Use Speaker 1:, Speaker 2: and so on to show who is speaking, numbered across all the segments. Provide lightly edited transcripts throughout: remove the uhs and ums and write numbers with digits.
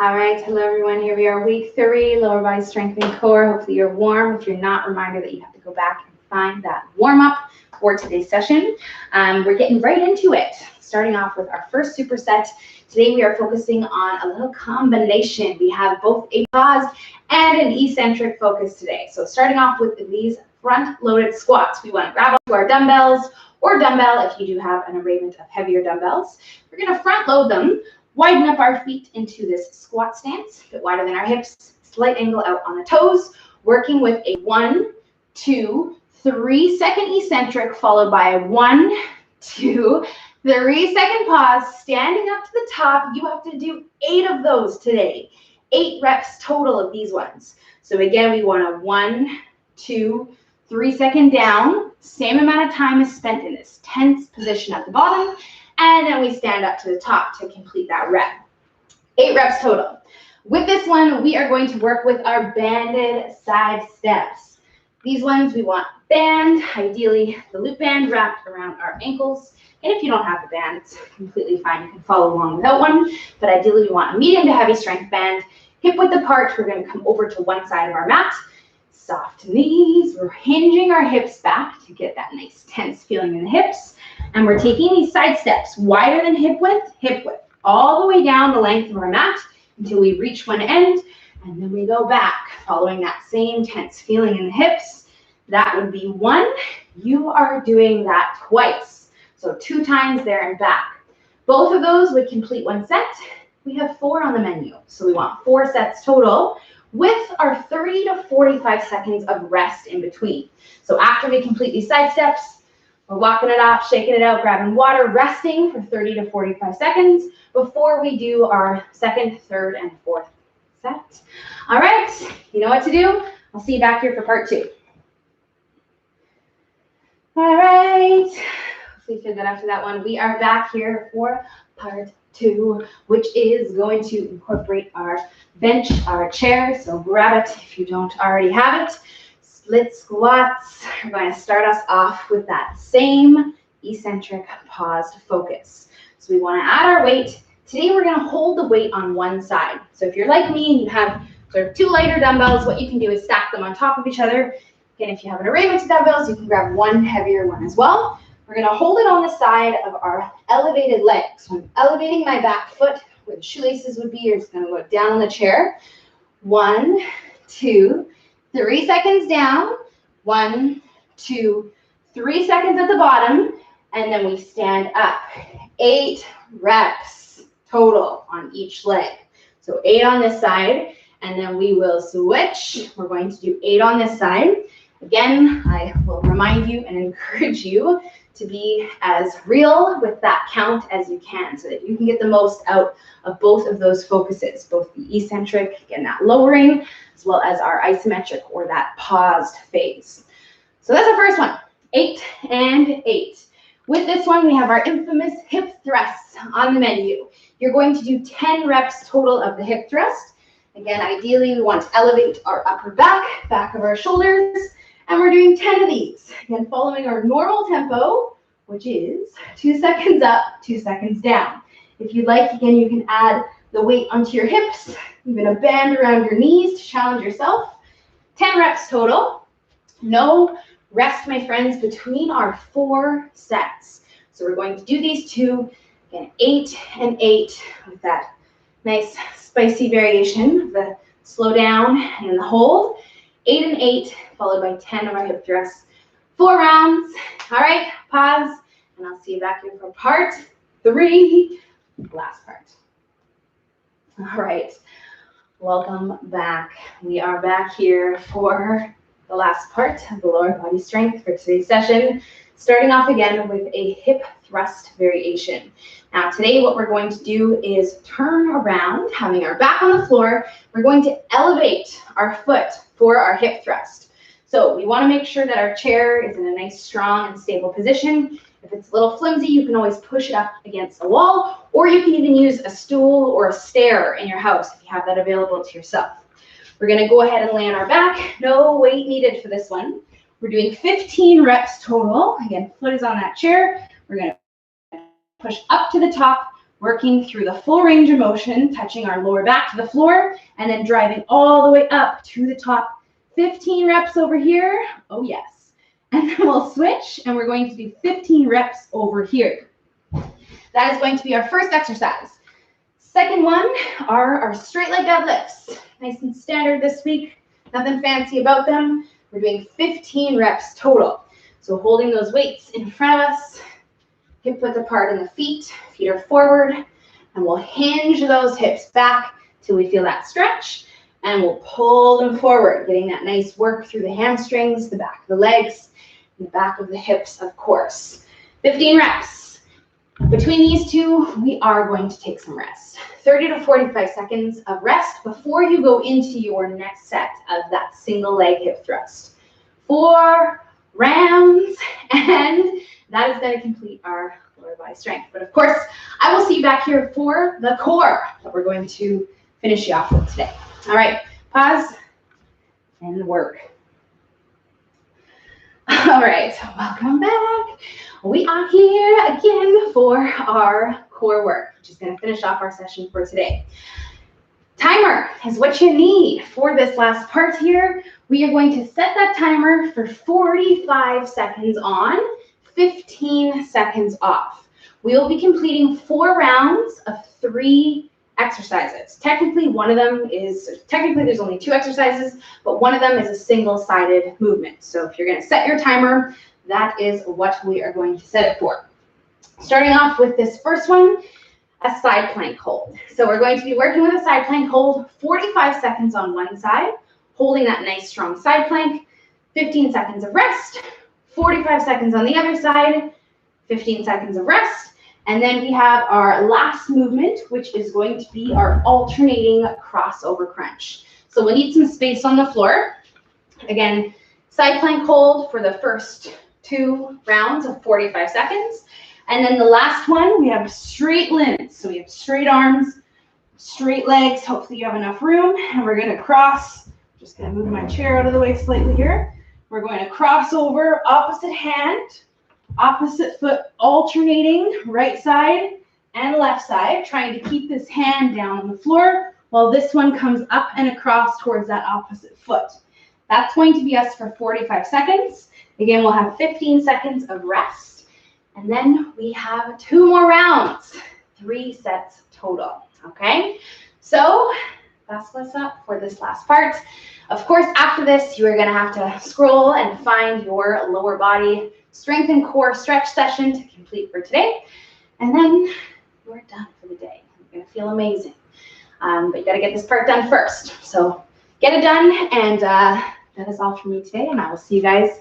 Speaker 1: All right, hello everyone. Here we are, week 3, lower body strength and core. Hopefully you're warm. If you're not, reminder that you have to go back and find that warm up for today's session. We're getting right into it, starting off with our first superset. Today we are focusing on a little combination. We have both a paused and an eccentric focus today. So starting off with these front-loaded squats, we want to grab onto our dumbbells or dumbbell if you do have an arrangement of heavier dumbbells. We're going to front load them. Widen up our feet into this squat stance, a bit wider than our hips, slight angle out on the toes, working with a 1, 2, 3 second eccentric, followed by a 1, 2, 3 second pause, standing up to the top. You have to do 8 of those today. 8 reps total of these ones. So again, we want a 1, 2, 3 second down, same amount of time is spent in this tense position at the bottom. And then we stand up to the top to complete that rep. 8 reps total. With this one, we are going to work with our banded side steps. These ones we want band, ideally the loop band wrapped around our ankles. And if you don't have the band, it's completely fine. You can follow along without one. But ideally, we want a medium to heavy strength band. Hip width apart, we're going to come over to one side of our mat. Soft knees, we're hinging our hips back to get that nice tense feeling in the hips. And we're taking these side steps wider than hip width, all the way down the length of our mat until we reach one end, and then we go back, following that same tense feeling in the hips. That would be 1. You are doing that twice. So 2 times there and back. Both of those would complete 1 set. We have 4 on the menu. So we want 4 sets total with our 30 to 45 seconds of rest in between. So after we complete these side steps, we're walking it off, shaking it out, grabbing water, resting for 30 to 45 seconds before we do our second, third, and fourth set. All right, you know what to do. I'll see you back here for part 2. All right, hopefully you feel good after that one. We are back here for part 2, which is going to incorporate our bench, our chair. So grab it if you don't already have it. Split squats. We're going to start us off with that same eccentric paused focus. So we want to add our weight. Today we're going to hold the weight on one side. So if you're like me and you have sort of 2 lighter dumbbells, what you can do is stack them on top of each other. Again, if you have an arrangement of dumbbells, you can grab one heavier one as well. We're going to hold it on the side of our elevated leg. So I'm elevating my back foot where the shoelaces would be. You're just going to go down on the chair. 1, 2, 3 seconds down, 1, 2, 3 seconds at the bottom, and then we stand up. 8 reps total on each leg. So 8 on this side, and then we will switch. We're going to do 8 on this side. Again, I will remind you and encourage you to be as real with that count as you can so that you can get the most out of both of those focuses, both the eccentric, again, that lowering, as well as our isometric or that paused phase. So that's our first one, 8 and 8. With this one, we have our infamous hip thrusts on the menu. You're going to do 10 reps total of the hip thrust. Again, ideally, we want to elevate our upper back of our shoulders, and we're doing 10 of these. Again, following our normal tempo, which is 2 seconds up, 2 seconds down. If you'd like, again, you can add the weight onto your hips, even a band around your knees to challenge yourself. 10 reps total. No rest, my friends, between our 4 sets. So we're going to do these 2, again, 8 and 8 with that nice spicy variation of the slow down and the hold. 8 and 8, followed by 10 of our hip thrusts. 4 rounds. All right, pause, and I'll see you back here for part 3, last part. All right, welcome back. We are back here for the last part of the lower body strength for today's session, starting off again with a hip thrust variation. Now today what we're going to do is turn around, having our back on the floor. We're going to elevate our foot for our hip thrust. So we want to make sure that our chair is in a nice, strong, and stable position. If it's a little flimsy, you can always push it up against a wall, or you can even use a stool or a stair in your house if you have that available to yourself. We're going to go ahead and lay on our back. No weight needed for this one. We're doing 15 reps total. Again, foot is on that chair. We're going to push up to the top working through the full range of motion, touching our lower back to the floor, and then driving all the way up to the top. 15 reps over here. Oh, yes. And then we'll switch, and we're going to do 15 reps over here. That is going to be our first exercise. Second one are our straight leg deadlifts. Nice and standard this week. Nothing fancy about them. We're doing 15 reps total. So holding those weights in front of us, hip width apart in the feet are forward, and we'll hinge those hips back till we feel that stretch, and we'll pull them forward, getting that nice work through the hamstrings, the back of the legs, and the back of the hips, of course. 15 reps. Between these two, we are going to take some rest. 30 to 45 seconds of rest before you go into your next set of that single leg hip thrust. 4 rounds, and that is going to complete our lower body strength. But of course, I will see you back here for the core that we're going to finish you off with today. All right, pause and work. All right, welcome back. We are here again for our core work, which is going to finish off our session for today. Timer is what you need for this last part here. We are going to set that timer for 45 seconds on, 15 seconds off. We will be completing 4 rounds of 3 exercises. Technically there's only 2 exercises, but one of them is a single-sided movement. So if you're going to set your timer, that is what we are going to set it for. Starting off with this first one, a side plank hold. So we're going to be working with a side plank hold, 45 seconds on one side, holding that nice strong side plank, 15 seconds of rest, 45 seconds on the other side, 15 seconds of rest, and then we have our last movement, which is going to be our alternating crossover crunch. So we'll need some space on the floor. Again, side plank hold for the first 2 rounds of 45 seconds. And then the last one, we have straight limbs. So we have straight arms, straight legs. Hopefully you have enough room. And we're going to cross. Just going to move my chair out of the way slightly here. We're going to cross over, opposite hand, opposite foot alternating, right side and left side, trying to keep this hand down on the floor while this one comes up and across towards that opposite foot. That's going to be us for 45 seconds. Again, we'll have 15 seconds of rest. And then we have 2 more rounds, 3 sets total, okay? So that's what's up for this last part. Of course, after this, you are gonna have to scroll and find your lower body strength and core stretch session to complete for today. And then you're done for the day. You're gonna feel amazing. But you gotta get this part done first. So get it done, and that is all from me today, and I will see you guys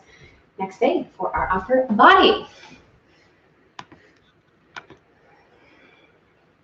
Speaker 1: next day for our upper body.